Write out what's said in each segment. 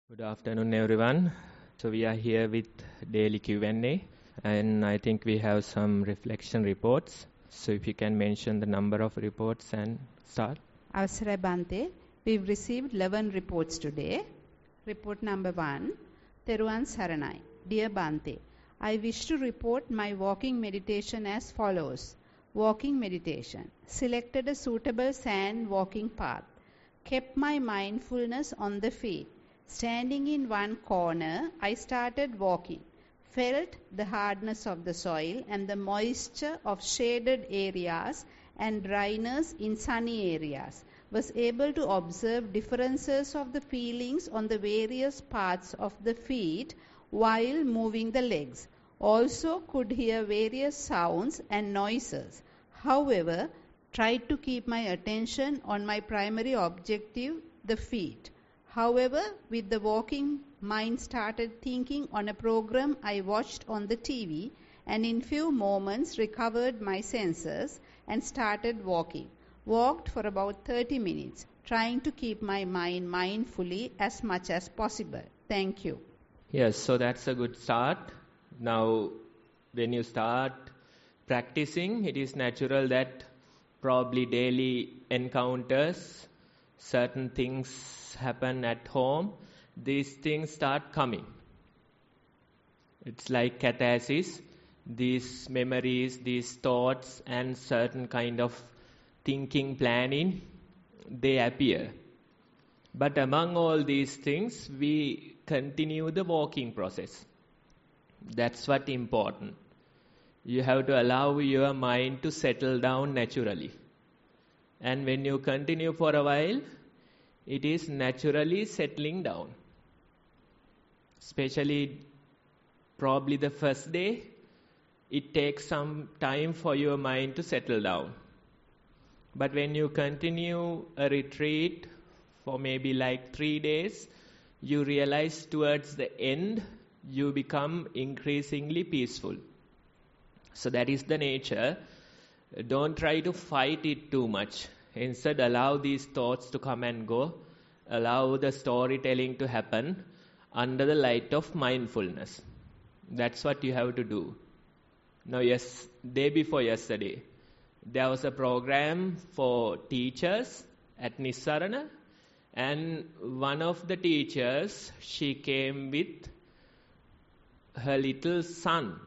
Good afternoon, everyone. So we are here with daily Q&A, and I think we have some reflection reports. So if you can mention the number of reports and start. Avasara Bante, we've received 11 reports today. Report number 1, Theruvan Saranai. Dear Bante, I wish to report my walking meditation as follows. Walking meditation. Selected a suitable sand walking path. Kept my mindfulness on the feet. Standing in one corner, I started walking. Felt the hardness of the soil and the moisture of shaded areas and dryness in sunny areas. Was able to observe differences of the feelings on the various parts of the feet while moving the legs. Also could hear various sounds and noises. However, tried to keep my attention on my primary objective, the feet. However, with the walking, mind started thinking on a program I watched on the TV, and in few moments recovered my senses and started walking. Walked for about 30 minutes, trying to keep my mind mindfully as much as possible. Thank you. Yes, so that's a good start. Now, when you start practicing, it is natural that probably daily encounters, certain things happen at home, these things start coming. It's like catharsis. These memories, these thoughts and certain kind of thinking, planning, they appear. But among all these things, we continue the walking process. That's what important. You have to allow your mind to settle down naturally. And when you continue for a while, it is naturally settling down. Especially probably the first day, it takes some time for your mind to settle down. But when you continue a retreat for maybe like 3 days, you realize towards the end, you become increasingly peaceful. So that is the nature. Don't try to fight it too much. Instead, allow these thoughts to come and go. Allow the storytelling to happen under the light of mindfulness. That's what you have to do. Now, day before yesterday, there was a program for teachers at Nissarana, and one of the teachers, she came with her little son,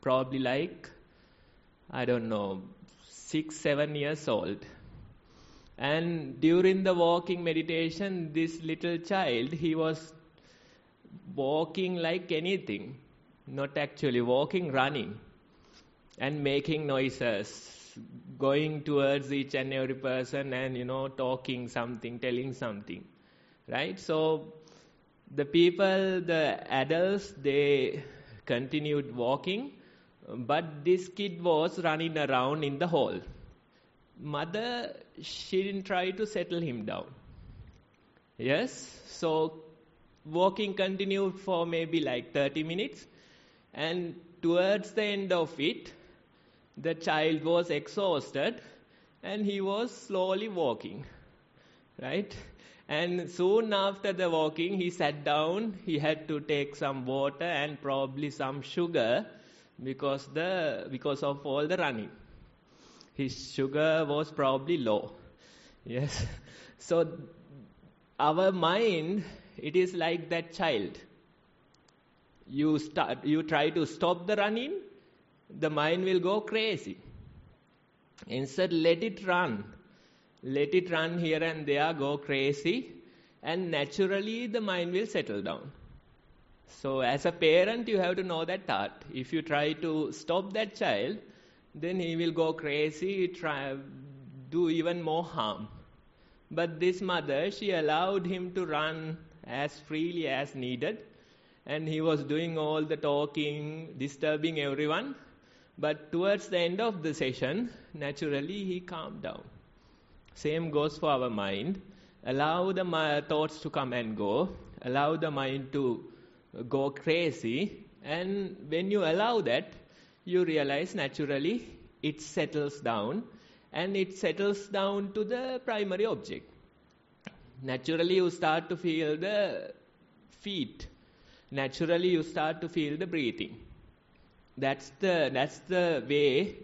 probably like, 6-7 years old. And during the walking meditation, this little child, he was walking like anything. Not actually walking, running. And making noises. Going towards each and every person and, talking something, telling something. Right? So, the people, the adults, they continued walking. But this kid was running around in the hall. Mother, she didn't try to settle him down. Yes, so walking continued for maybe like 30 minutes. And towards the end of it, the child was exhausted and he was slowly walking. Right? And soon after the walking, he sat down. He had to take some water and probably some sugar because of all the running. His sugar was probably low. Yes. So our mind, it is like that child. You try to stop the running, the mind will go crazy. Instead, let it run. Let it run here and there, go crazy, and naturally the mind will settle down. So as a parent, you have to know that art. If you try to stop that child, then he will go crazy, do even more harm. But this mother, she allowed him to run as freely as needed. And he was doing all the talking, disturbing everyone. But towards the end of the session, naturally he calmed down. Same goes for our mind. Allow the thoughts to come and go. Allow the mind to go crazy. And when you allow that, you realize naturally it settles down and it settles down to the primary object. Naturally you start to feel the feet, naturally you start to feel the breathing. That's the way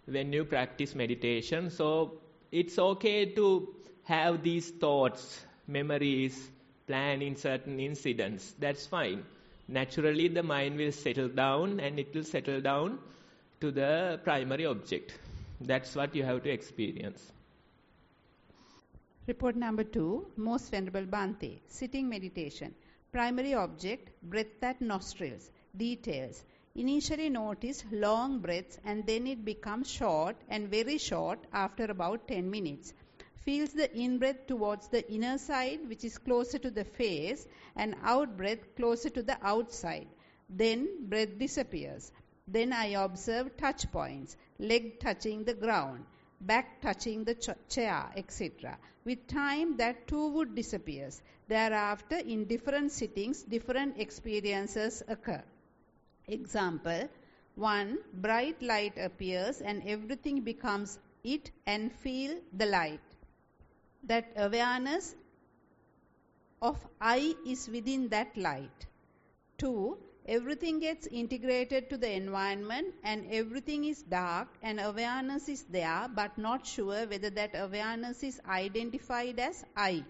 when you practice meditation. So it's okay to have these thoughts, memories, planning certain incidents. That's fine. Naturally the mind will settle down, and it will settle down to the primary object. That's what you have to experience. Report number 2, Most Venerable Bhante. Sitting meditation. Primary object, breath at nostrils. Details. Initially notice long breaths, and then it becomes short and very short after about 10 minutes. Feels the in-breath towards the inner side, which is closer to the face, and out-breath closer to the outside. Then breath disappears. Then I observe touch points, leg touching the ground, back touching the chair, etc. With time, that too would disappear. Thereafter, in different sittings, different experiences occur. Example, 1. Bright light appears and everything becomes it and feel the light. That awareness of I is within that light. 2. Everything gets integrated to the environment and everything is dark and awareness is there, but not sure whether that awareness is identified as I.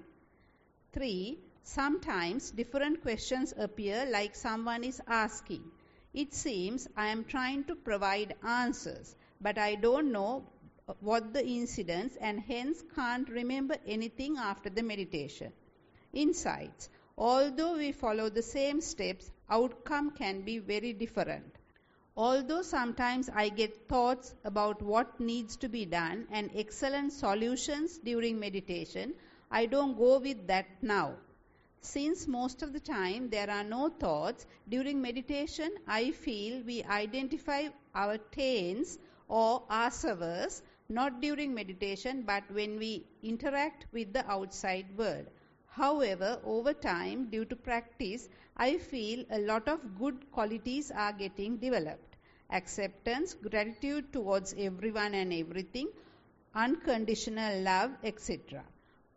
3. Sometimes different questions appear, like someone is asking. It seems I am trying to provide answers, but I don't know what the incidents and hence can't remember anything after the meditation. Insights. Although we follow the same steps, outcome can be very different. Although sometimes I get thoughts about what needs to be done and excellent solutions during meditation, I don't go with that now. Since most of the time there are no thoughts, during meditation I feel we identify our taints or asavas, not during meditation but when we interact with the outside world. However, over time, due to practice, I feel a lot of good qualities are getting developed. Acceptance, gratitude towards everyone and everything, unconditional love, etc.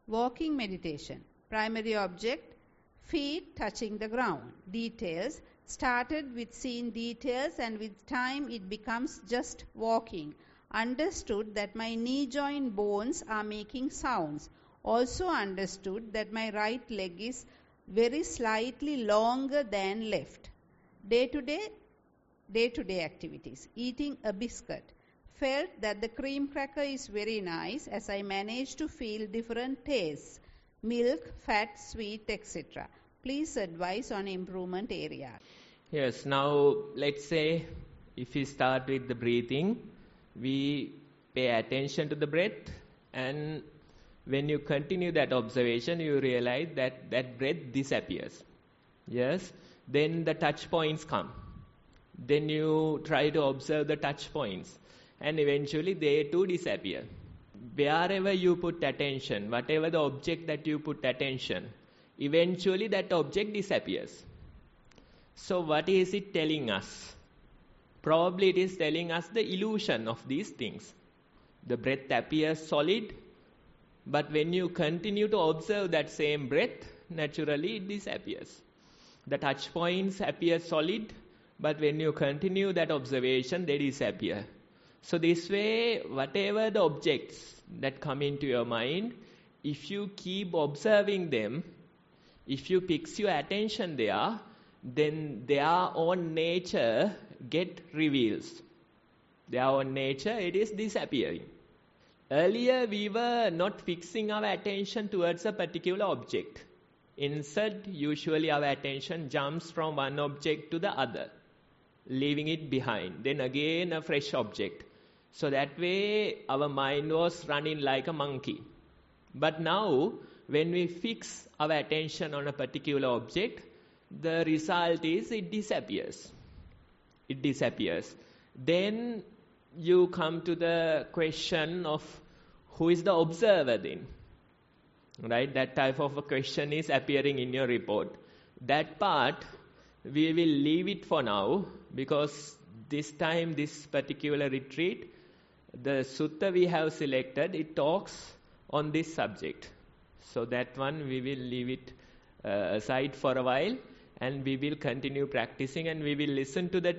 Walking meditation. Primary object, feet touching the ground. Details. Started with seeing details and with time it becomes just walking. Understood that my knee joint bones are making sounds. Also understood that my right leg is very slightly longer than left. Day-to-day activities. Eating a biscuit. Felt that the cream cracker is very nice as I managed to feel different tastes. Milk, fat, sweet, etc. Please advise on improvement area. Yes, now let's say if we start with the breathing, we pay attention to the breath, and when you continue that observation, you realize that that breath disappears. Yes, then the touch points come. Then you try to observe the touch points, and eventually they too disappear. Wherever you put attention, whatever the object that you put attention, eventually that object disappears. So what is it telling us? Probably it is telling us the illusion of these things. The breath appears solid, but when you continue to observe that same breath, naturally it disappears. The touch points appear solid, but when you continue that observation, they disappear. So this way, whatever the objects that come into your mind, if you keep observing them, if you fix your attention there, then their own nature get revealed. Their own nature, it is disappearing. Earlier, we were not fixing our attention towards a particular object. Instead, usually our attention jumps from one object to the other, leaving it behind. Then again, a fresh object. So that way, our mind was running like a monkey. But now, when we fix our attention on a particular object, the result is it disappears. It disappears. Then you come to the question of who is the observer then? Right? That type of a question is appearing in your report. That part, we will leave it for now, because this time, this particular retreat, the sutta we have selected, it talks on this subject. So that one we will leave it aside for a while. and we will continue practicing, and we will listen to that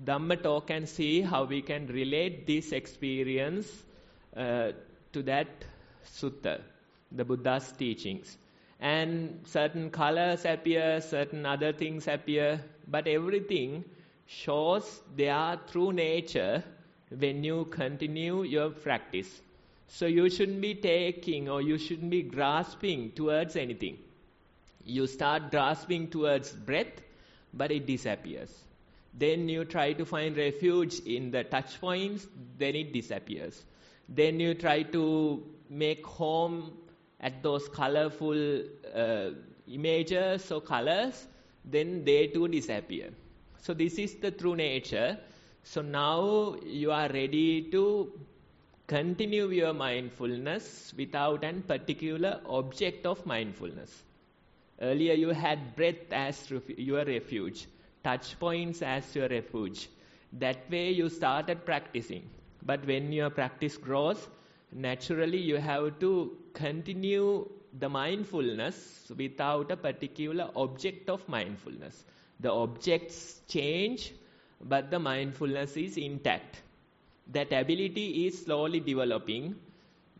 Dhamma talk and see how we can relate this experience to that sutta, the Buddha's teachings. And certain colors appear, certain other things appear, but everything shows their true nature when you continue your practice. So you shouldn't be taking or you shouldn't be grasping towards anything. You start grasping towards breath, but it disappears. Then you try to find refuge in the touch points, then it disappears. Then you try to make home at those colorful images or colors, then they too disappear. So this is the true nature. So now you are ready to continue your mindfulness without a particular object of mindfulness. Earlier you had breath as your refuge, touch points as your refuge. That way you started practicing. But when your practice grows, naturally you have to continue the mindfulness without a particular object of mindfulness. The objects change, but the mindfulness is intact. That ability is slowly developing.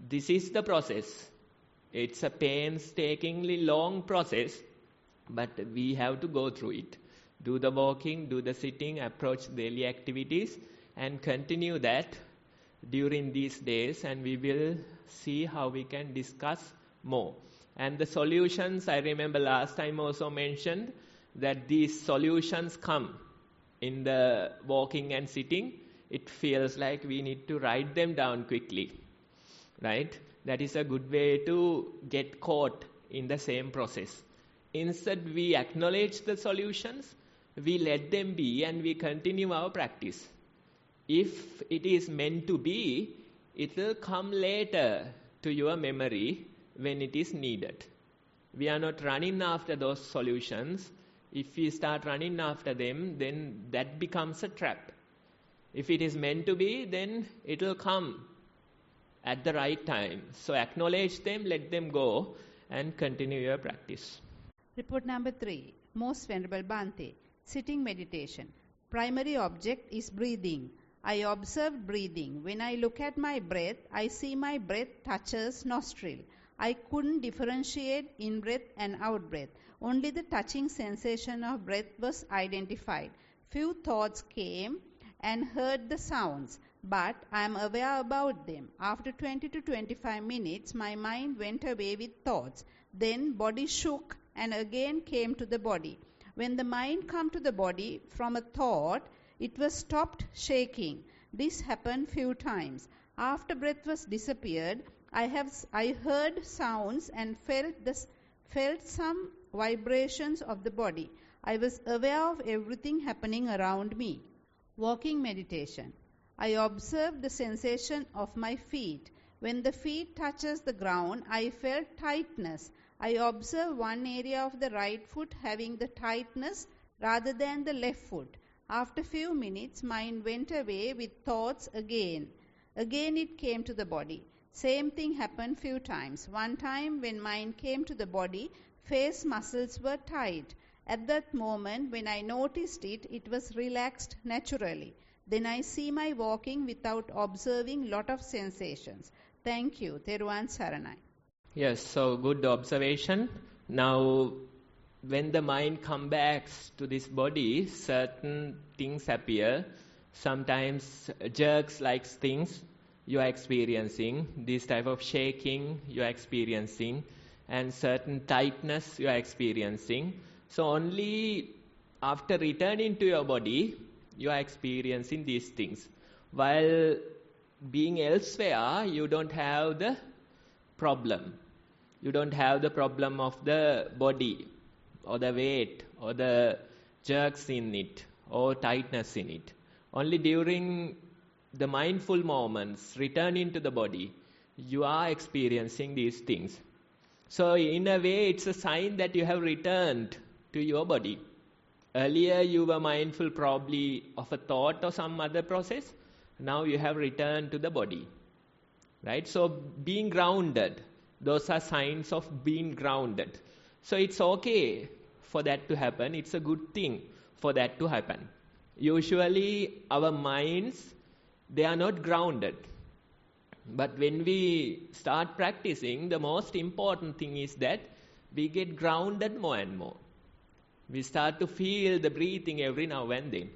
This is the process. It's a painstakingly long process, but we have to go through it. Do the walking, do the sitting, approach daily activities, and continue that during these days, and we will see how we can discuss more. And the solutions, I remember last time also mentioned that these solutions come in the walking and sitting. It feels like we need to write them down quickly, right? That is a good way to get caught in the same process. Instead, we acknowledge the solutions, we let them be, and we continue our practice. If it is meant to be, it will come later to your memory when it is needed. We are not running after those solutions. If we start running after them, then that becomes a trap. If it is meant to be, then it will come at the right time. So acknowledge them, let them go, and continue your practice. Report number 3. Most Venerable Bhante. Sitting meditation. Primary object is breathing. I observe breathing. When I look at my breath, I see my breath touches nostril. I couldn't differentiate in-breath and out-breath. Only the touching sensation of breath was identified. Few thoughts came and heard the sounds, but I am aware about them. After 20 to 25 minutes, my mind went away with thoughts. Then body shook and again came to the body. When the mind came to the body from a thought, it was stopped shaking. This happened few times. After breath was disappeared, I heard sounds and felt some vibrations of the body. I was aware of everything happening around me. Walking meditation. I observed the sensation of my feet. When the feet touches the ground, I felt tightness. I observed one area of the right foot having the tightness rather than the left foot. After few minutes, mind went away with thoughts again. Again it came to the body. Same thing happened few times. One time when mind came to the body, face muscles were tight. At that moment, when I noticed it, it was relaxed naturally. Then I see my walking without observing lot of sensations. Thank you. Theruvan Saranai. Yes, so good observation. Now, when the mind comes back to this body, certain things appear. Sometimes jerks like things you are experiencing, this type of shaking you are experiencing, and certain tightness you are experiencing. So only after returning to your body, you are experiencing these things. While being elsewhere, you don't have the problem. You don't have the problem of the body, or the weight, or the jerks in it, or tightness in it. Only during the mindful moments, returning to the body, you are experiencing these things. So in a way, it's a sign that you have returned to your body. Earlier you were mindful probably of a thought or some other process. Now you have returned to the body. Right? So being grounded, those are signs of being grounded. So it's okay for that to happen. It's a good thing for that to happen. Usually our minds, they are not grounded. But when we start practicing, the most important thing is that we get grounded more and more. We start to feel the breathing every now and then.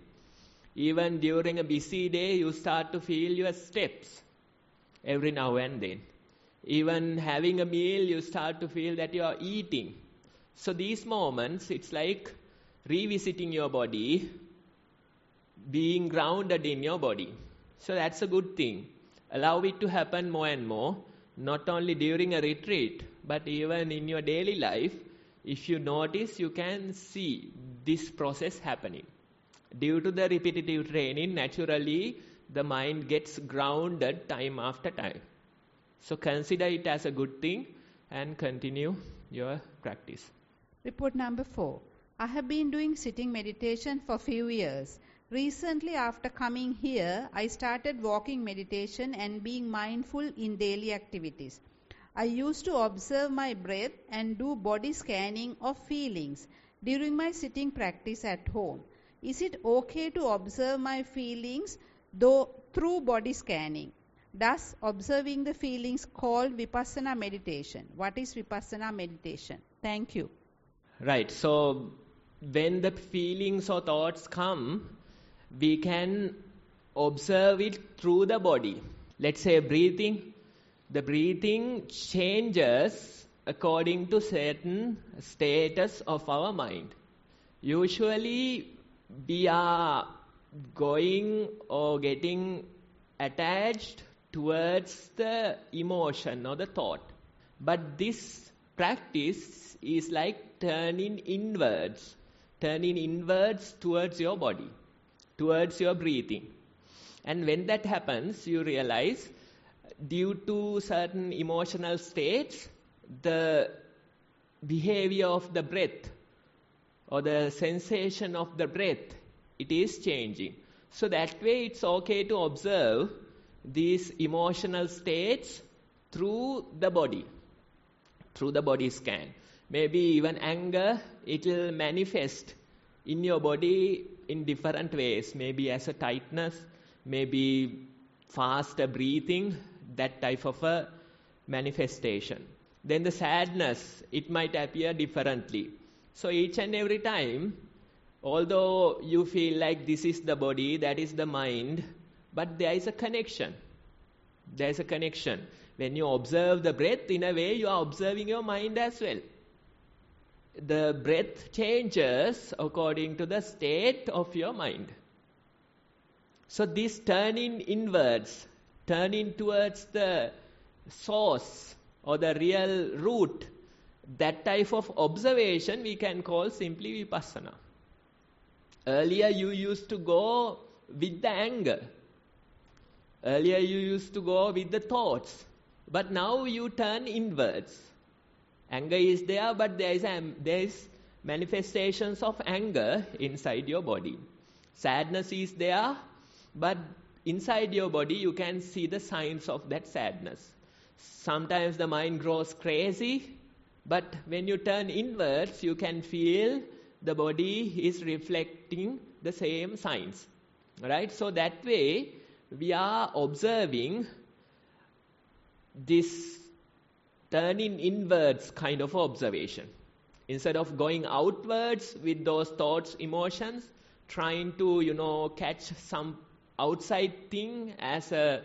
Even during a busy day, you start to feel your steps every now and then. Even having a meal, you start to feel that you are eating. So these moments, it's like revisiting your body, being grounded in your body. So that's a good thing. Allow it to happen more and more, not only during a retreat, but even in your daily life. If you notice, you can see this process happening. Due to the repetitive training, naturally, the mind gets grounded time after time. So consider it as a good thing and continue your practice. Report number 4. I have been doing sitting meditation for few years. Recently, after coming here, I started walking meditation and being mindful in daily activities. I used to observe my breath and do body scanning of feelings during my sitting practice at home. Is it okay to observe my feelings through body scanning? Does observing the feelings called Vipassana meditation? What is Vipassana meditation? Thank you. Right. So when the feelings or thoughts come, we can observe it through the body. Let's say breathing. The breathing changes according to certain status of our mind. Usually we are going or getting attached towards the emotion or the thought. But this practice is like turning inwards towards your body, towards your breathing. And when that happens, you realize due to certain emotional states, the behavior of the breath or the sensation of the breath, it is changing. So that way it's okay to observe these emotional states through the body scan. Maybe even anger, it will manifest in your body in different ways. Maybe as a tightness, maybe faster breathing, that type of a manifestation. Then the sadness, it might appear differently. So each and every time, although you feel like this is the body, that is the mind, but there is a connection. There is a connection. When you observe the breath, in a way you are observing your mind as well. The breath changes according to the state of your mind. So this turning inwards, turning towards the source or the real root, that type of observation we can call simply Vipassana. Earlier you used to go with the anger. Earlier you used to go with the thoughts. But now you turn inwards. Anger is there, but there is manifestations of anger inside your body. Sadness is there, but inside your body you can see the signs of that sadness. Sometimes the mind grows crazy, but when you turn inwards, you can feel the body is reflecting the same signs. Right? So that way, we are observing this turning inwards kind of observation. Instead of going outwards with those thoughts, emotions, trying to, catch some outside thing as a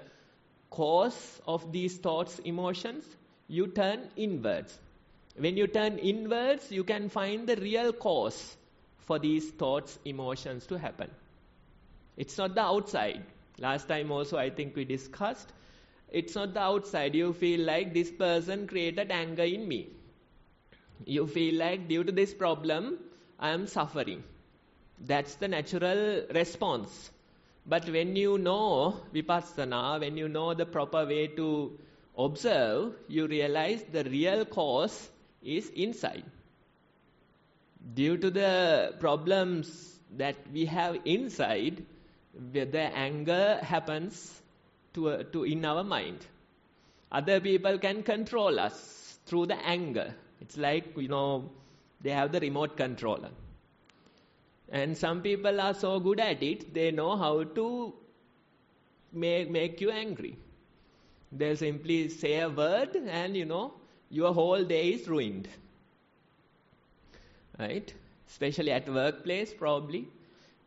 cause of these thoughts, emotions, you turn inwards. When you turn inwards, you can find the real cause for these thoughts, emotions to happen. It's not the outside. Last time also I think we discussed, it's not the outside. You feel like this person created anger in me. You feel like due to this problem, I am suffering. That's the natural response. But when you know Vipassana, when you know the proper way to observe, you realize the real cause is inside. Due to the problems that we have inside, the anger happens to in our mind. Other people can control us through the anger. It's like, They have the remote controller. And some people are so good at it, they know how to make you angry. They simply say a word and your whole day is ruined. Right? Especially at workplace, probably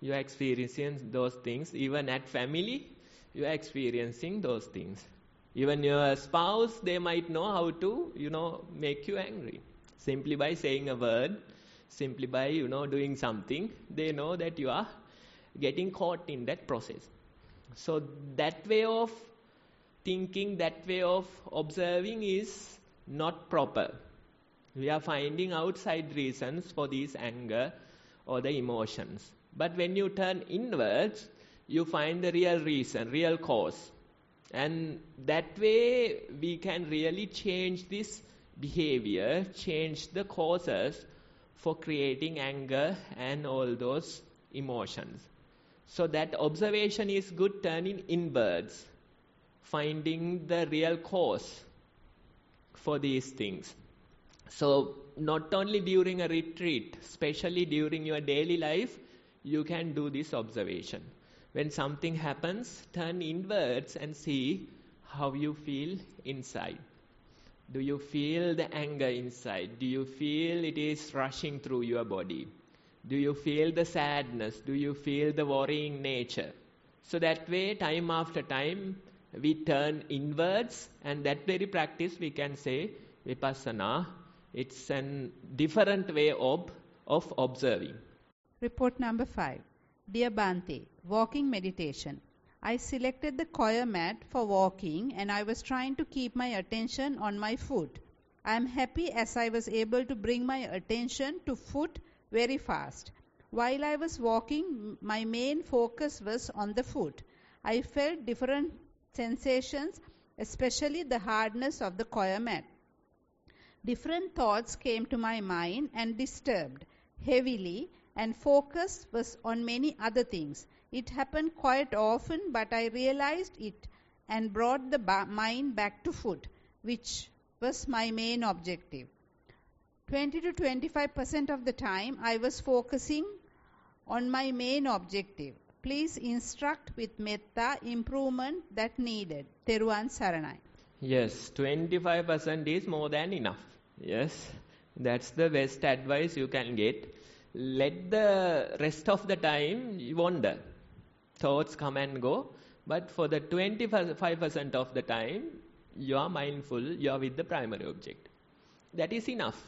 you are experiencing those things. Even at family, you are experiencing those things. Even your spouse, they might know how to, make you angry. Simply by saying a word, simply by, doing something, they know that you are getting caught in that process. So that way of thinking, that way of observing is not proper. We are finding outside reasons for these anger or the emotions. But when you turn inwards, you find the real reason, real cause. And that way we can really change this behavior, change the causes for creating anger and all those emotions. So that observation is good, turning inwards, finding the real cause for these things. So not only during a retreat, especially during your daily life, you can do this observation. When something happens, turn inwards and see how you feel inside. Do you feel the anger inside? Do you feel it is rushing through your body? Do you feel the sadness? Do you feel the worrying nature? So that way, time after time, we turn inwards, and that very practice we can say Vipassana. It's a different way of observing. Report number 5. Dear Bhante, walking meditation. I selected the choir mat for walking and I was trying to keep my attention on my foot. I am happy as I was able to bring my attention to foot very fast. While I was walking, my main focus was on the foot. I felt different sensations, especially the hardness of the choir mat. Different thoughts came to my mind and disturbed heavily, and focus was on many other things. It happened quite often, but I realized it and brought the mind back to foot, which was my main objective. 20 to 25% of the time I was focusing on my main objective. Please instruct with metta improvement that needed. Theruvan Saranai. Yes, 25% is more than enough. Yes, that's the best advice you can get. Let the rest of the time you wander. Thoughts come and go. But for the 25% of the time, you are mindful, you are with the primary object. That is enough.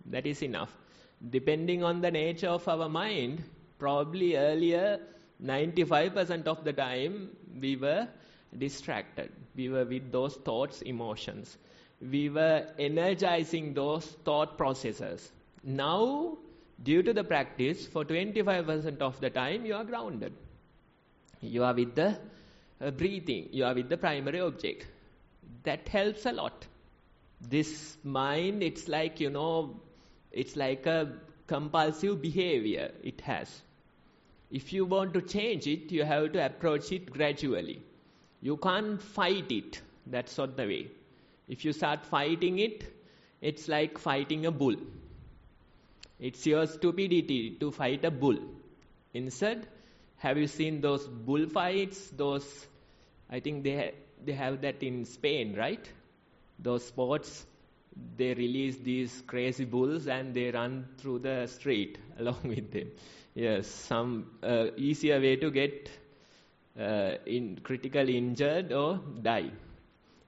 That is enough. Depending on the nature of our mind, probably earlier, 95% of the time, we were distracted. We were with those thoughts, emotions. We were energizing those thought processes. Now, due to the practice, for 25% of the time, you are grounded. You are with the breathing. You are with the primary object. That helps a lot. This mind, it's like a compulsive behavior it has. If you want to change it, you have to approach it gradually. You can't fight it. That's not the way. If you start fighting it, it's like fighting a bull. It's your stupidity to fight a bull. Instead, have you seen those bullfights? I think they have that in Spain, right? Those sports, they release these crazy bulls and they run through the street along with them. Yes, some easier way to get critically injured or die.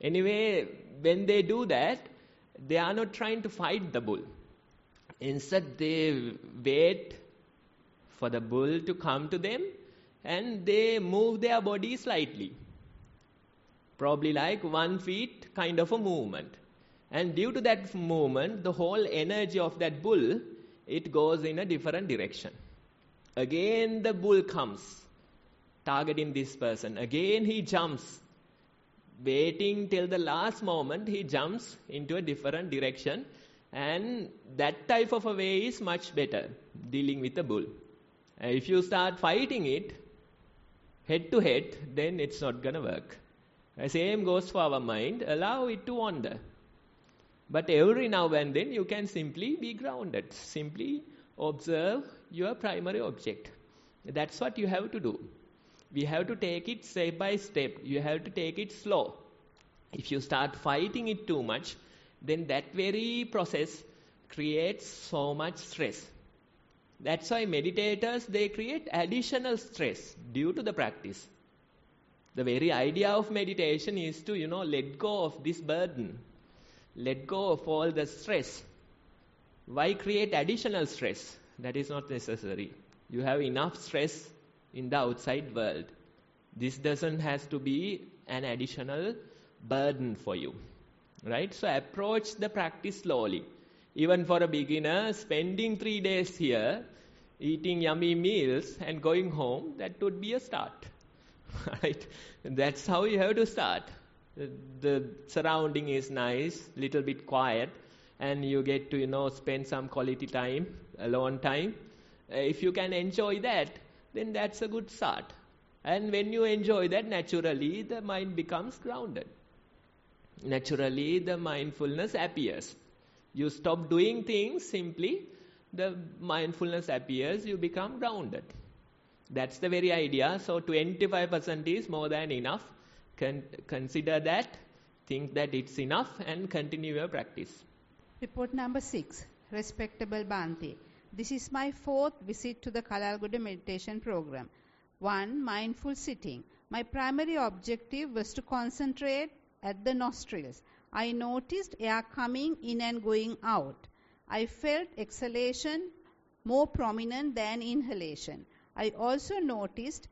Anyway, when they do that, they are not trying to fight the bull. Instead, they wait for the bull to come to them and they move their body slightly. Probably like 1 feet kind of a movement. And due to that movement, the whole energy of that bull, it goes in a different direction. Again the bull comes, targeting this person. Again he jumps. Waiting till the last moment, he jumps into a different direction. And that type of a way is much better, dealing with the bull. If you start fighting it, head to head, then it's not going to work. The same goes for our mind. Allow it to wander. But every now and then you can simply be grounded. Simply observe your primary object. That's what you have to do. We have to take it step by step. You have to take it slow. If you start fighting it too much, then that very process creates so much stress. That's why meditators, they create additional stress due to the practice. The very idea of meditation is to, let go of this burden. Let go of all the stress. Why create additional stress? That is not necessary. You have enough stress in the outside world. This doesn't have to be an additional burden for you. Right? So approach the practice slowly. Even for a beginner, spending 3 days here, eating yummy meals and going home, that would be a start. Right? That's how you have to start. The surrounding is nice, little bit quiet, and you get to, spend some quality time, alone time. If you can enjoy that, then that's a good start. And when you enjoy that, naturally the mind becomes grounded. Naturally the mindfulness appears. You stop doing things, simply the mindfulness appears, you become grounded. That's the very idea. So 25% is more than enough. Consider that, think that it's enough, and continue your practice. Report number 6. Respectable Bhante. This is my 4th visit to the Kalalgoda meditation program. 1. Mindful sitting. My primary objective was to concentrate at the nostrils. I noticed air coming in and going out. I felt exhalation more prominent than inhalation. I also noticed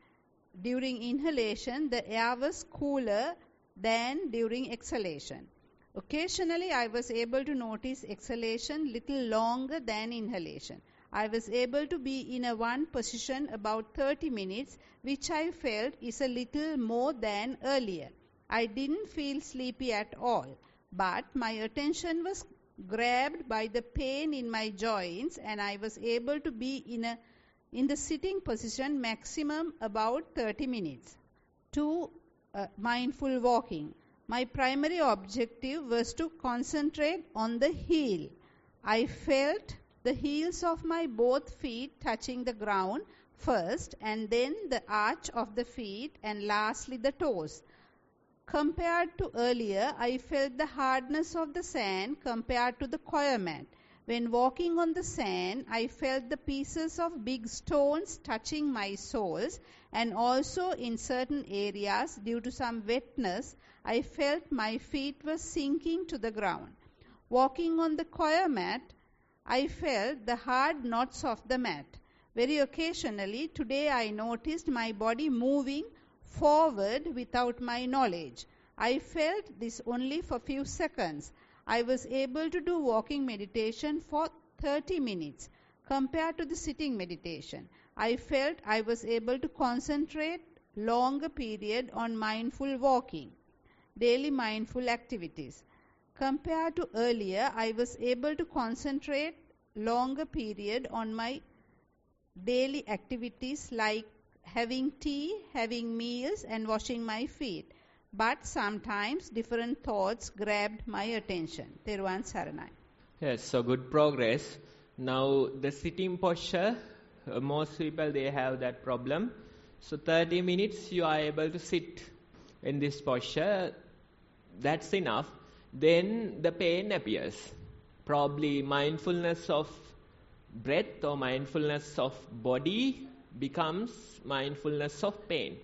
during inhalation the air was cooler than during exhalation. Occasionally I was able to notice exhalation little longer than inhalation. I was able to be in a one position about 30 minutes, which I felt is a little more than earlier. I didn't feel sleepy at all, but my attention was grabbed by the pain in my joints, and I was able to be in the sitting position maximum about 30 minutes. 2. Mindful walking. My primary objective was to concentrate on the heel. I felt the heels of my both feet touching the ground first, and then the arch of the feet, and lastly the toes. Compared to earlier, I felt the hardness of the sand compared to the choir mat. When walking on the sand, I felt the pieces of big stones touching my soles, and also in certain areas, due to some wetness, I felt my feet were sinking to the ground. Walking on the choir mat, I felt the hard knots of the mat. Very occasionally, today I noticed my body moving forward without my knowledge. I felt this only for few seconds. I was able to do walking meditation for 30 minutes compared to the sitting meditation. I felt I was able to concentrate longer period on mindful walking, daily mindful activities. Compared to earlier, I was able to concentrate longer period on my daily activities like having tea, having meals, and washing my feet. But sometimes different thoughts grabbed my attention. Thero Saranai. Yes, so good progress. Now the sitting posture, most people they have that problem. So 30 minutes you are able to sit in this posture. That's enough. Then the pain appears. Probably mindfulness of breath or mindfulness of body becomes mindfulness of pain.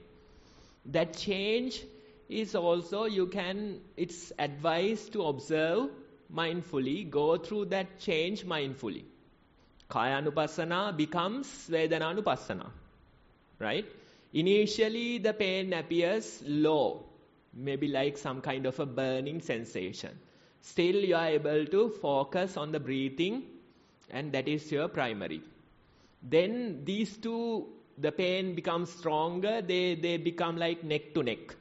That change is also, it's advised to observe mindfully, go through that change mindfully. Kayanupassana becomes Vedananupassana, right? Initially the pain appears low, maybe like some kind of a burning sensation. Still you are able to focus on the breathing, and that is your primary. Then these two, the pain becomes stronger, they become like neck to neck.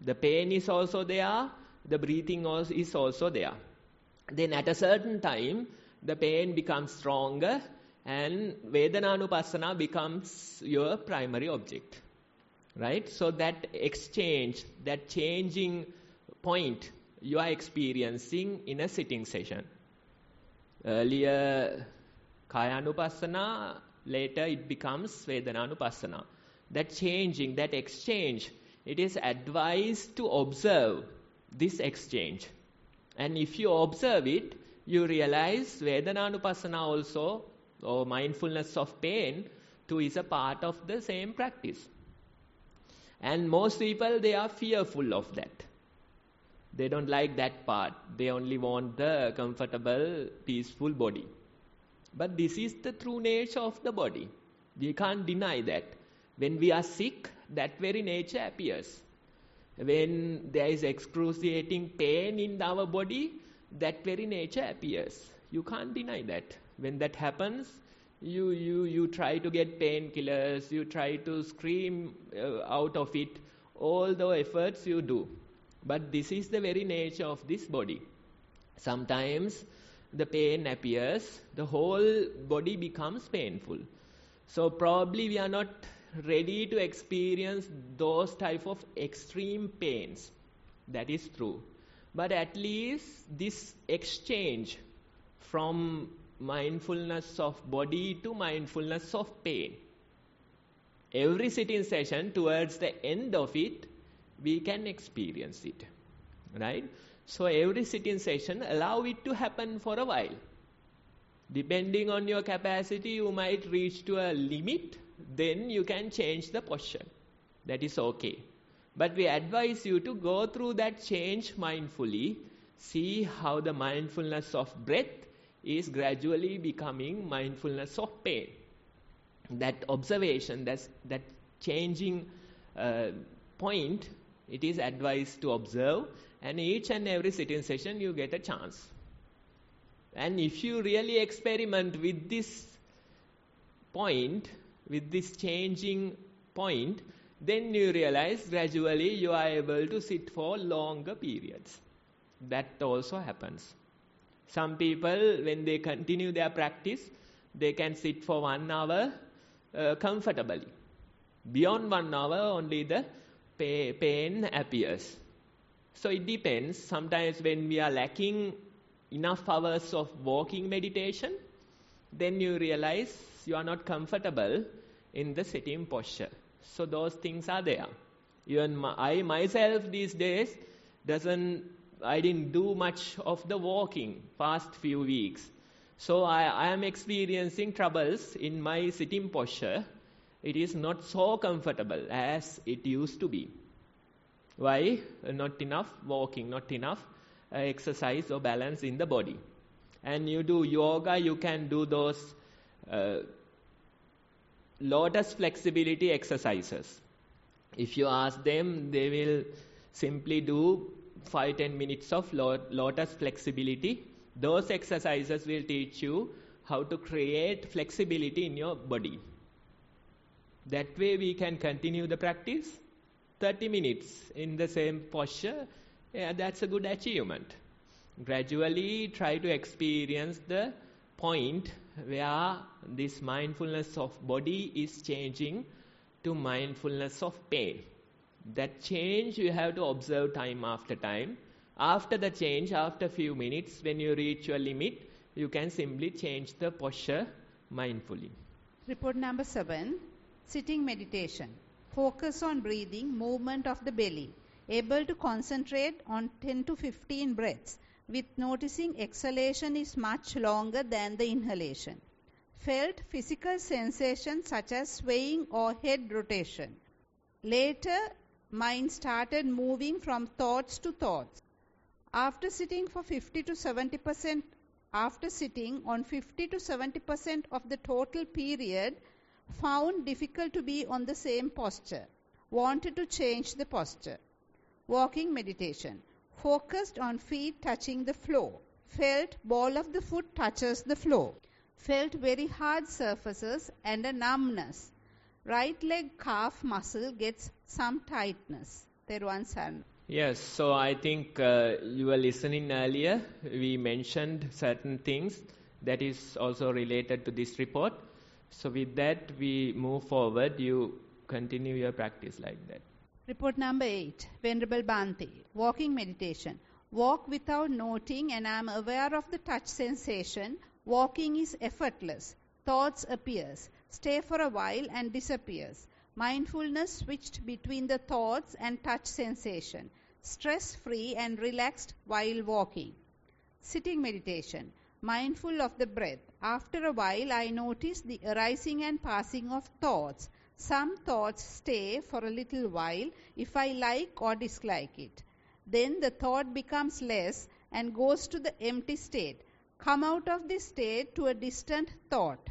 The pain is also there, the breathing is also there. Then at a certain time, the pain becomes stronger and Vedananupassana becomes your primary object. Right? So that exchange, that changing point you are experiencing in a sitting session. Earlier, Kayanupassana, later it becomes Vedananupassana. That changing, that exchange, it is advised to observe this exchange. And if you observe it, you realize Vedananupassana also, or mindfulness of pain, too, is a part of the same practice. And most people, they are fearful of that. They don't like that part. They only want the comfortable, peaceful body. But this is the true nature of the body. We can't deny that. When we are sick, that very nature appears. When there is excruciating pain in our body, that very nature appears. You can't deny that. When that happens, you try to get painkillers, you try to scream out of it, all the efforts you do. But this is the very nature of this body. Sometimes the pain appears, the whole body becomes painful. So probably we are not ready to experience those type of extreme pains. That is true. But at least this exchange from mindfulness of body to mindfulness of pain. Every sitting session, towards the end of it, we can experience it. Right? So every sitting session, allow it to happen for a while. Depending on your capacity, you might reach to a limit, then you can change the posture. That is okay. But we advise you to go through that change mindfully, see how the mindfulness of breath is gradually becoming mindfulness of pain. That observation, that changing point, it is advised to observe, and each and every sitting session you get a chance. And if you really experiment with this point, with this changing point, then you realize gradually you are able to sit for longer periods. That also happens. Some people, when they continue their practice, they can sit for 1 hour comfortably. Beyond 1 hour, only the pain appears. So it depends. Sometimes when we are lacking enough hours of walking meditation, then you realize you are not comfortable in the sitting posture. So those things are there. Even I myself these days, I didn't do much of the walking past few weeks. So I am experiencing troubles in my sitting posture. It is not so comfortable as it used to be. Why? Not enough walking, not enough exercise or balance in the body. And you do yoga, you can do those lotus flexibility exercises. If you ask them, they will simply do 5-10 minutes of lotus flexibility. Those exercises will teach you how to create flexibility in your body. That way we can continue the practice 30 minutes in the same posture. Yeah, that's a good achievement. Gradually try to experience the point where this mindfulness of body is changing to mindfulness of pain. That change you have to observe time after time. After the change, after a few minutes, when you reach your limit, you can simply change the posture mindfully. Report number 7, sitting meditation. Focus on breathing, movement of the belly. Able to concentrate on 10 to 15 breaths, with noticing exhalation is much longer than the inhalation. Felt physical sensations such as swaying or head rotation. Later, mind started moving from thoughts to thoughts. After sitting on 50 to 70% of the total period, found difficult to be on the same posture. Wanted to change the posture. Walking meditation. Focused on feet touching the floor. Felt ball of the foot touches the floor. Felt very hard surfaces and a numbness. Right leg calf muscle gets some tightness. Thero. Yes, so I think you were listening earlier. We mentioned certain things that is also related to this report. So with that, we move forward. You continue your practice like that. Report number 8, Venerable Bhante, walking meditation. Walk without noting and I am aware of the touch sensation. Walking is effortless. Thoughts appears. Stay for a while and disappears. Mindfulness switched between the thoughts and touch sensation. Stress-free and relaxed while walking. Sitting meditation. Mindful of the breath. After a while I notice the arising and passing of thoughts. Some thoughts stay for a little while if I like or dislike it. Then the thought becomes less and goes to the empty state. Come out of this state to a distant thought.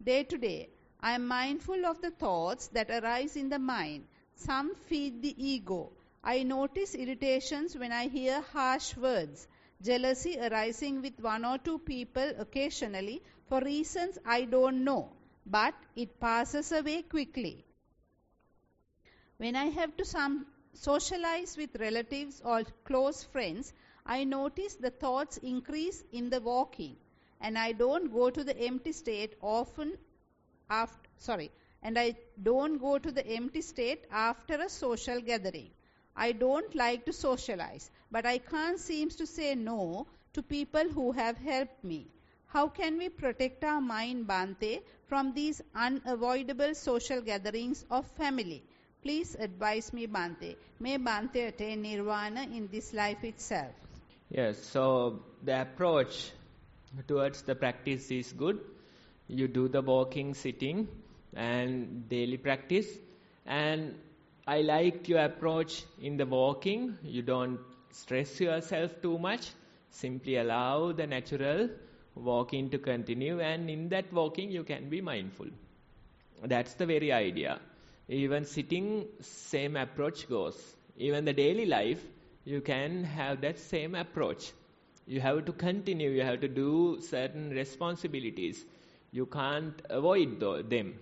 Day to day, I am mindful of the thoughts that arise in the mind. Some feed the ego. I notice irritations when I hear harsh words. Jealousy arising with one or two people occasionally for reasons I don't know, but it passes away quickly. When I have to socialize with relatives or close friends, I notice the thoughts increase in the walking, and I don't go to the empty state after a social gathering. I don't like to socialize, but I can't seem to say no to people who have helped me. How can we protect our mind, Bhante, from these unavoidable social gatherings of family? Please advise me, Bhante. May Bhante attain nirvana in this life itself. Yes, so the approach towards the practice is good. You do the walking, sitting and daily practice. And I like your approach in the walking. You don't stress yourself too much. Simply allow the natural walking to continue, and in that walking you can be mindful. That's the very idea. Even sitting, same approach goes. Even the daily life, you can have that same approach. You have to continue, you have to do certain responsibilities. You can't avoid them.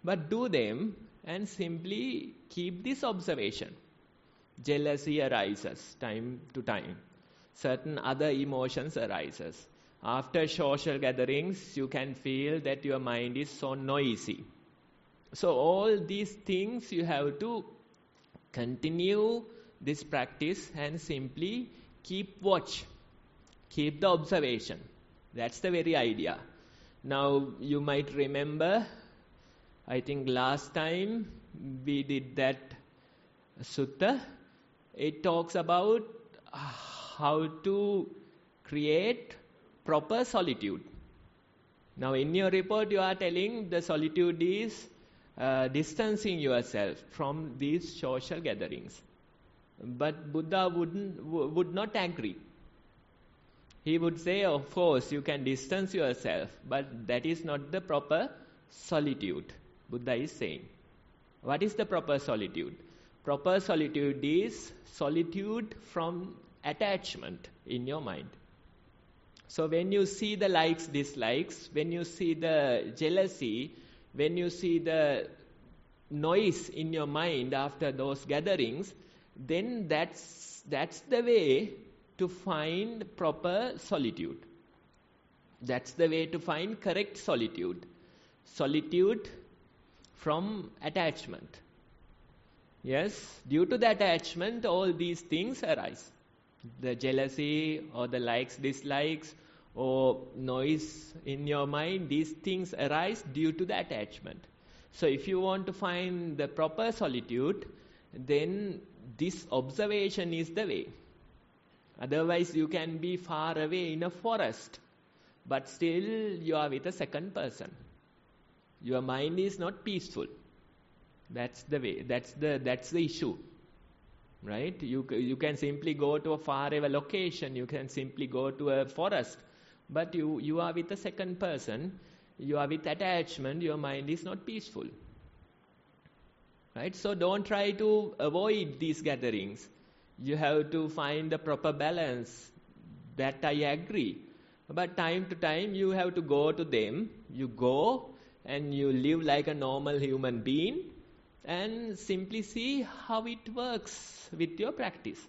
But do them and simply keep this observation. Jealousy arises time to time. Certain other emotions arises. After social gatherings, you can feel that your mind is so noisy. So all these things you have to continue this practice and simply keep watch. Keep the observation. That's the very idea. Now you might remember, I think last time we did that sutta. It talks about how to create proper solitude. Now in your report you are telling the solitude is distancing yourself from these social gatherings. But Buddha would not agree. He would say, of course, you can distance yourself, but that is not the proper solitude, Buddha is saying. What is the proper solitude? Proper solitude is solitude from attachment in your mind. So when you see the likes, dislikes, when you see the jealousy, when you see the noise in your mind after those gatherings, then that's the way to find proper solitude. That's the way to find correct solitude. Solitude from attachment. Yes, due to the attachment, all these things arise. The jealousy or the likes, dislikes or noise in your mind, these things arise due to the attachment. So if you want to find the proper solitude, then this observation is the way. Otherwise you can be far away in a forest, but still you are with a second person. Your mind is not peaceful. That's the way. That's the issue. Right? You can simply go to a far away location. You can simply go to a forest. But you are with a second person. You are with attachment. Your mind is not peaceful. Right? So don't try to avoid these gatherings. You have to find the proper balance. That I agree. But time to time you have to go to them. You go and you live like a normal human being and simply see how it works with your practice.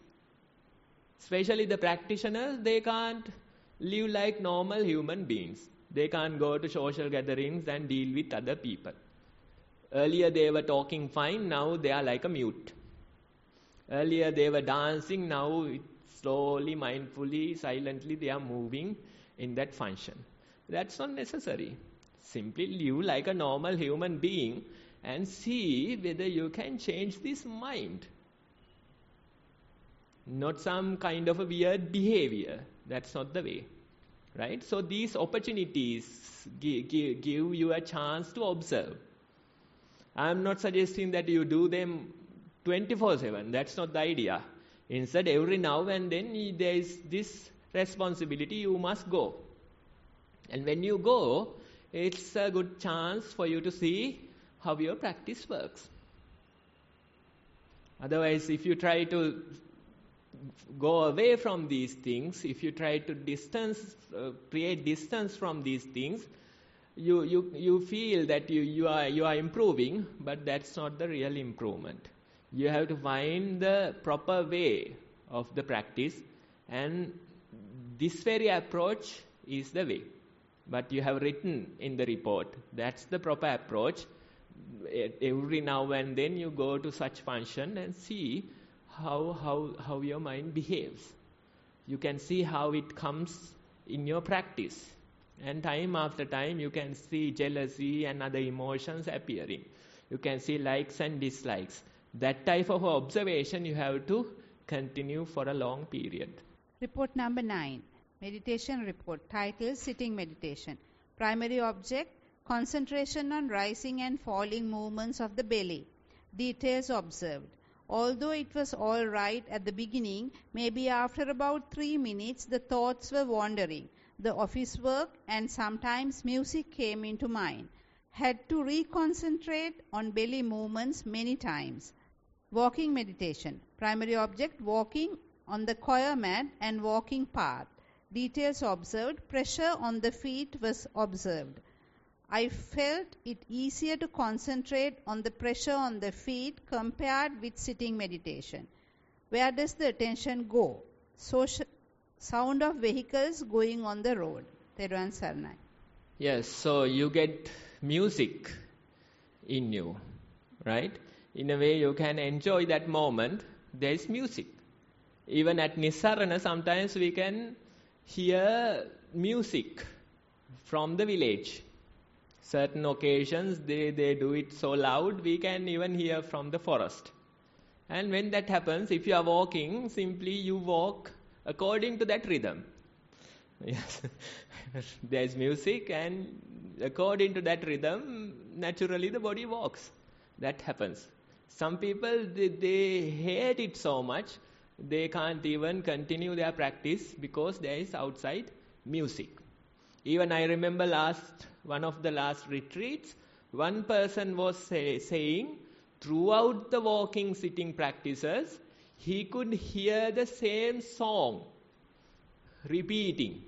Especially the practitioners, they can't live like normal human beings. They can't go to social gatherings and deal with other people. Earlier they were talking fine, now they are like a mute. Earlier they were dancing, now it's slowly, mindfully, silently they are moving in that function. That's not necessary. Simply live like a normal human being and see whether you can change this mind. Not some kind of a weird behavior. That's not the way. Right? So these opportunities give you a chance to observe. I'm not suggesting that you do them 24/7. That's not the idea. Instead, every now and then there is this responsibility, you must go. And when you go, it's a good chance for you to see how your practice works. Otherwise, if you try to go away from these things, if you try to create distance from these things, you feel that you are improving, but that's not the real improvement. You have to find the proper way of the practice, and this very approach is the way. But you have written in the report, that's the proper approach. Every now and then you go to such function and see how your mind behaves. You can see how it comes in your practice. And time after time you can see jealousy and other emotions appearing. You can see likes and dislikes. That type of observation you have to continue for a long period. Report number 9. Meditation report. Title: Sitting Meditation. Primary object: concentration on rising and falling movements of the belly. Details observed. Although it was all right at the beginning, maybe after about 3 minutes the thoughts were wandering. The office work and sometimes music came into mind. Had to reconcentrate on belly movements many times. Walking meditation. Primary object: walking on the choir mat and walking path. Details observed. Pressure on the feet was observed. I felt it easier to concentrate on the pressure on the feet compared with sitting meditation. Where does the attention go? Sound of vehicles going on the road. Thero and Saranai. Yes, so you get music in you, right? In a way you can enjoy that moment. There is music. Even at Nissarana sometimes we can hear music from the village. Certain occasions they do it so loud we can even hear from the forest. And when that happens, if you are walking, simply you walk according to that rhythm. Yes, there is music, and according to that rhythm, naturally the body walks. That happens. Some people, they hate it so much, they can't even continue their practice because there is outside music. Even I remember one of the last retreats, one person was saying, throughout the walking sitting practices, he could hear the same song repeating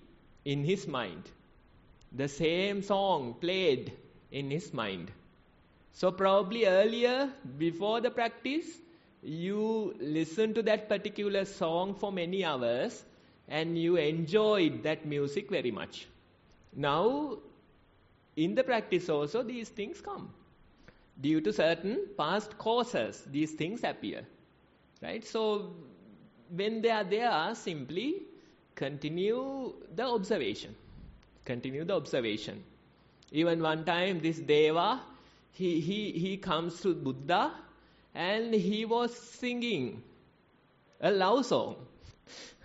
in his mind. The same song played in his mind. So probably earlier, before the practice, you listened to that particular song for many hours and you enjoyed that music very much. Now, in the practice also, these things come. Due to certain past causes, these things appear. Right? So, when they are there, simply continue the observation. Continue the observation. Even one time, this Deva, he comes to Buddha and he was singing a love song.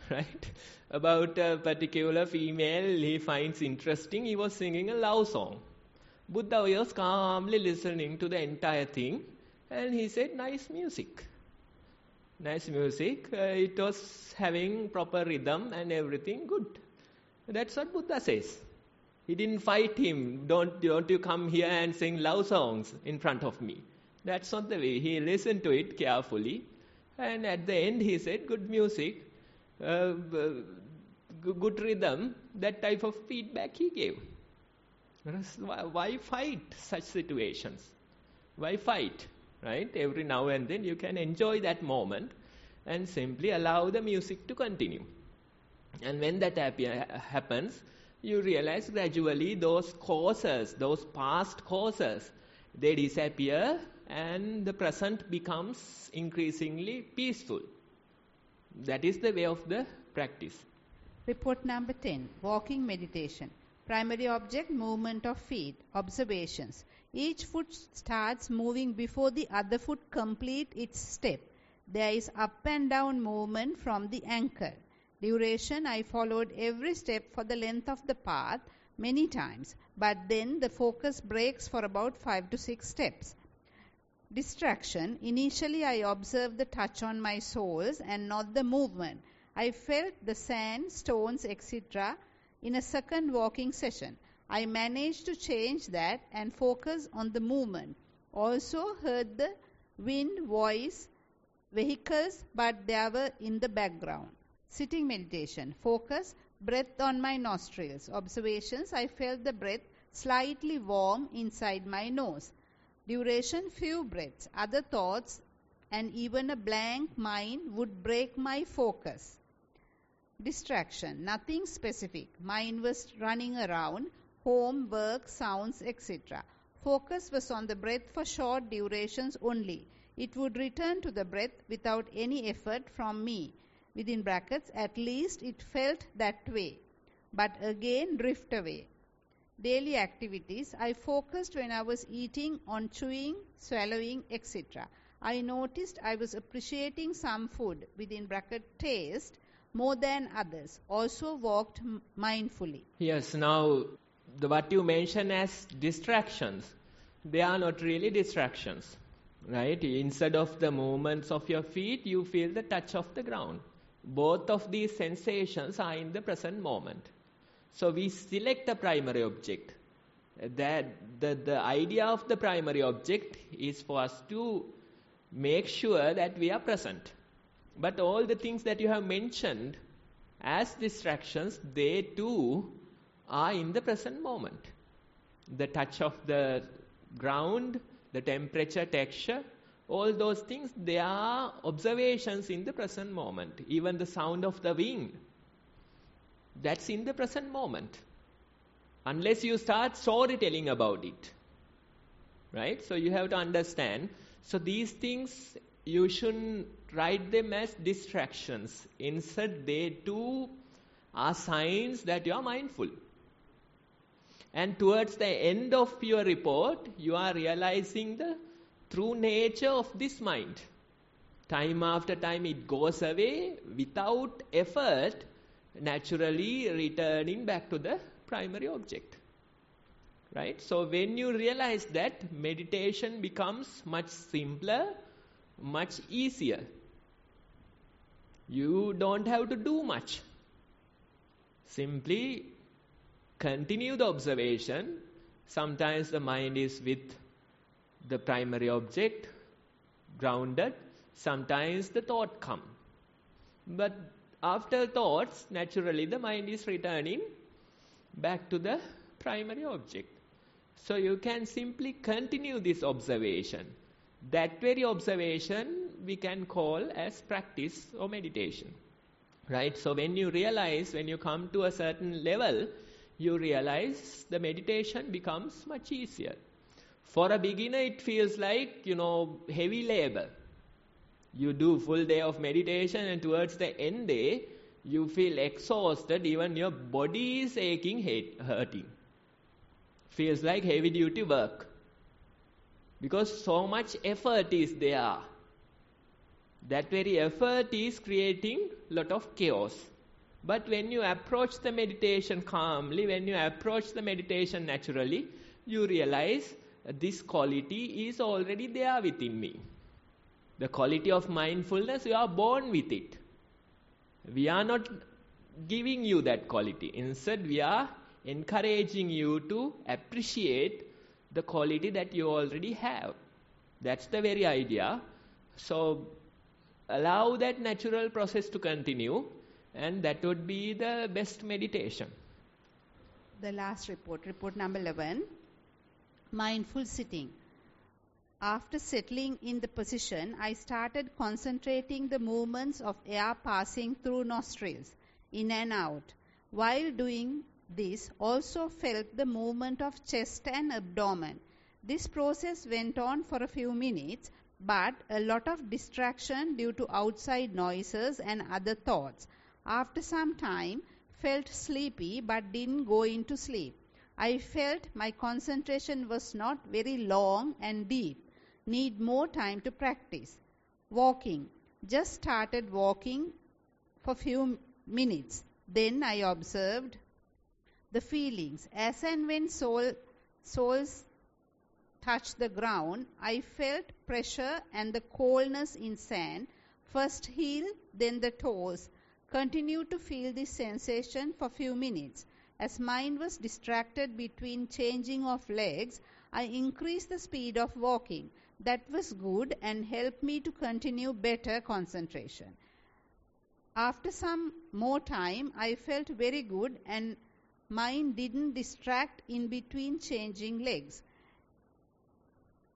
Right? About a particular female he finds interesting, he was singing a love song. Buddha was calmly listening to the entire thing and he said, nice music. Nice music. It was having proper rhythm and everything good. That's what Buddha says. He didn't fight him. Don't you come here and sing love songs in front of me. That's not the way. He listened to it carefully. And at the end he said, good music. Good rhythm, that type of feedback he gave. Why fight such situations? Why fight? Right? Every now and then you can enjoy that moment and simply allow the music to continue. And when that happens, you realize gradually those causes, those past causes, they disappear and the present becomes increasingly peaceful. That is the way of the practice. Report number 10. Walking meditation. Primary object, movement of feet. Observations. Each foot starts moving before the other foot complete its step. There is up and down movement from the ankle. Duration, I followed every step for the length of the path many times, but then the focus breaks for about 5 to 6 steps. Distraction, initially I observed the touch on my soles and not the movement. I felt the sand, stones, etc. in a second walking session. I managed to change that and focus on the movement. Also heard the wind, voice, vehicles, but they were in the background. Sitting meditation. Focus, breath on my nostrils. Observations, I felt the breath slightly warm inside my nose. Duration, few breaths. Other thoughts and even a blank mind would break my focus. Distraction, nothing specific. Mind was running around, home, work, sounds, etc. Focus was on the breath for short durations only. It would return to the breath without any effort from me. Within brackets, at least it felt that way. But again, drift away. Daily activities, I focused when I was eating on chewing, swallowing, etc. I noticed I was appreciating some food, within bracket taste, more than others. Also walked mindfully. Yes, now what you mention as distractions, they are not really distractions, right? Instead of the movements of your feet, you feel the touch of the ground. Both of these sensations are in the present moment. So we select a primary object. That the idea of the primary object is for us to make sure that we are present. But all the things that you have mentioned as distractions, they too are in the present moment. The touch of the ground, the temperature, texture, all those things, they are observations in the present moment. Even the sound of the wind, that's in the present moment. Unless you start storytelling about it. Right? So you have to understand. So these things, you shouldn't write them as distractions. Instead, they too are signs that you are mindful. And towards the end of your report, you are realizing the true nature of this mind. Time after time it goes away without effort, naturally returning back to the primary object. Right? So when you realize that, meditation becomes much simpler, much easier. You don't have to do much. Simply continue the observation. Sometimes the mind is with the primary object, grounded. Sometimes the thought comes. But after thoughts, naturally the mind is returning back to the primary object. So you can simply continue this observation. That very observation we can call as practice or meditation. Right? So when you realize, when you come to a certain level, you realize the meditation becomes much easier. For a beginner, it feels like, heavy labor. You do full day of meditation and towards the end day, you feel exhausted, even your body is aching, hurting. Feels like heavy duty work. Because so much effort is there. That very effort is creating a lot of chaos. But when you approach the meditation calmly, when you approach the meditation naturally, you realize this quality is already there within me. The quality of mindfulness, you are born with it. We are not giving you that quality. Instead, we are encouraging you to appreciate the quality that you already have. That's the very idea. So, allow that natural process to continue, and that would be the best meditation. The last report number 11. Mindful sitting. After settling in the position, I started concentrating the movements of air passing through nostrils, in and out. While doing this, also felt the movement of chest and abdomen. This process went on for a few minutes. but a lot of distraction due to outside noises and other thoughts. After some time, felt sleepy but didn't go into sleep. I felt my concentration was not very long and deep. Need more time to practice. Walking. Just started walking for few minutes. Then I observed the feelings. As and when soles touched the ground, I felt pressure and the coldness in sand. First heel, then the toes. Continued to feel this sensation for few minutes. As mind was distracted between changing of legs, I increased the speed of walking. That was good and helped me to continue better concentration. After some more time, I felt very good and mind didn't distract in between changing legs.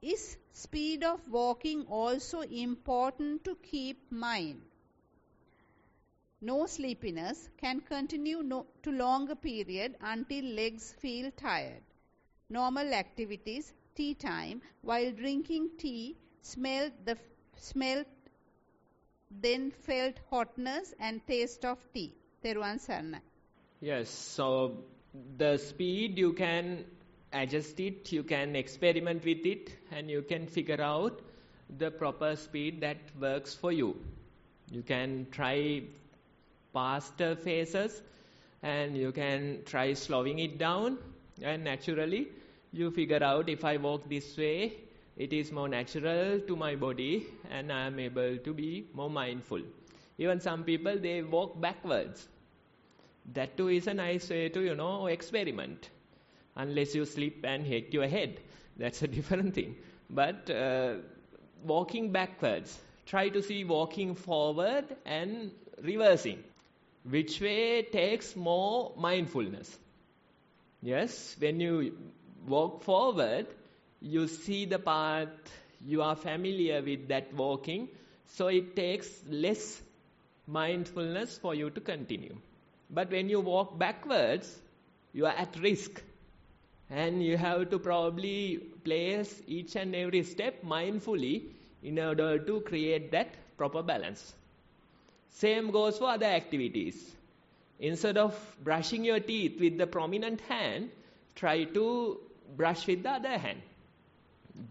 Is speed of walking also important to keep mind? No sleepiness, can continue to longer period until legs feel tired. Normal activities, tea time, while drinking tea, smelled, then felt hotness and taste of tea. Thero Sarana. Yes, so the speed you can adjust it, you can experiment with it, and you can figure out the proper speed that works for you. You can try faster phases and you can try slowing it down, and naturally you figure out, if I walk this way, it is more natural to my body and I am able to be more mindful. Even some people, they walk backwards. That too is a nice way to experiment, unless you slip and hit your head. That's a different thing. But walking backwards, try to see walking forward and reversing. Which way takes more mindfulness? Yes, when you walk forward, you see the path, you are familiar with that walking, so it takes less mindfulness for you to continue. But when you walk backwards, you are at risk, and you have to probably place each and every step mindfully in order to create that proper balance. Same goes for other activities. Instead of brushing your teeth with the prominent hand, try to brush with the other hand.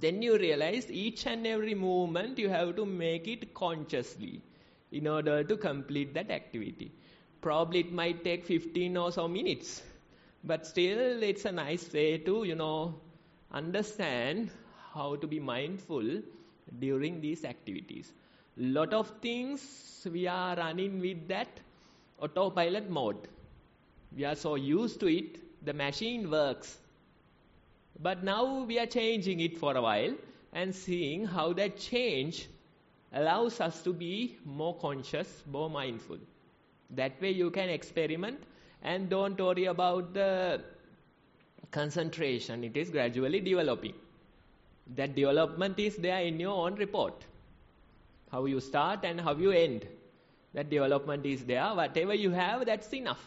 Then you realize each and every movement you have to make it consciously in order to complete that activity. Probably it might take 15 or so minutes, but still it's a nice way to understand how to be mindful during these activities. Lot of things we are running with that autopilot mode. We are so used to it, the machine works. But now we are changing it for a while and seeing how that change allows us to be more conscious, more mindful. That way you can experiment and don't worry about the concentration. It is gradually developing. That development is there in your own report. How you start and how you end. That development is there. Whatever you have, that's enough.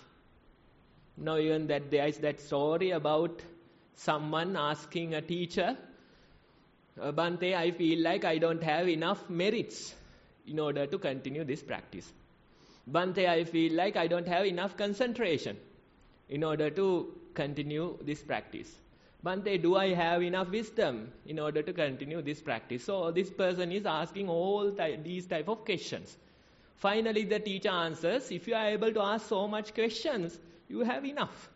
Now even that there is that story about someone asking a teacher, Bhante, I feel like I don't have enough merits in order to continue this practice. Bhante, I feel like I don't have enough concentration in order to continue this practice. Bhante, do I have enough wisdom in order to continue this practice? So this person is asking all these type of questions. Finally, the teacher answers, if you are able to ask so much questions, you have enough.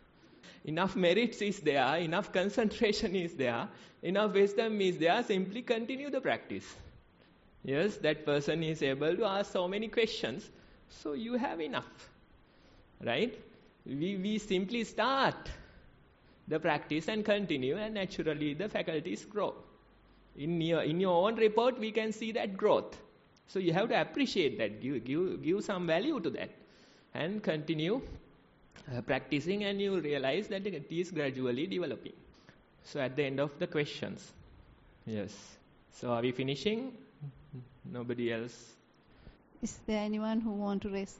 Enough merits is there, enough concentration is there, enough wisdom is there, simply continue the practice. Yes, that person is able to ask so many questions, so you have enough. Right? We simply start the practice and continue, and naturally the faculties grow. In your own report, we can see that growth. So you have to appreciate that, give some value to that, and continue practicing, and you realize that it is gradually developing. So at the end of the questions. Yes. So are we finishing? Nobody else? Is there anyone who want to raise?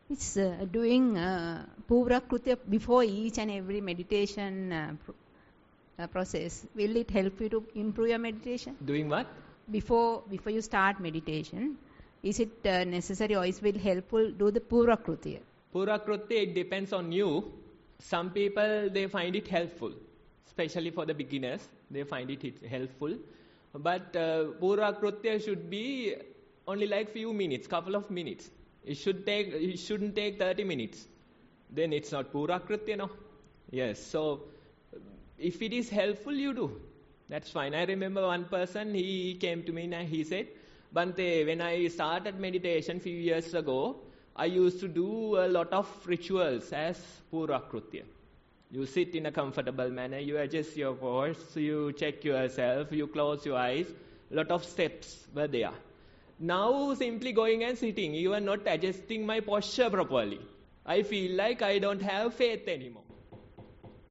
It's doing Purakrutya before each and every meditation process. Will it help you to improve your meditation? Doing what? before you start meditation, is it necessary or is it helpful do the Pura Krutya? Pura Krutya, it depends on you. Some people, they find it helpful, especially for the beginners, they find it helpful. But Pura Krutya should be only like few minutes, couple of minutes. It shouldn't take 30 minutes. Then it's not Pura Krutya, no? Yes, so if it is helpful, you do. That's fine. I remember one person, he came to me and he said, Bhante, when I started meditation few years ago, I used to do a lot of rituals as Pura Krutya. You sit in a comfortable manner, you adjust your voice, you check yourself, you close your eyes. A lot of steps were there. Now simply going and sitting, you are not adjusting my posture properly. I feel like I don't have faith anymore.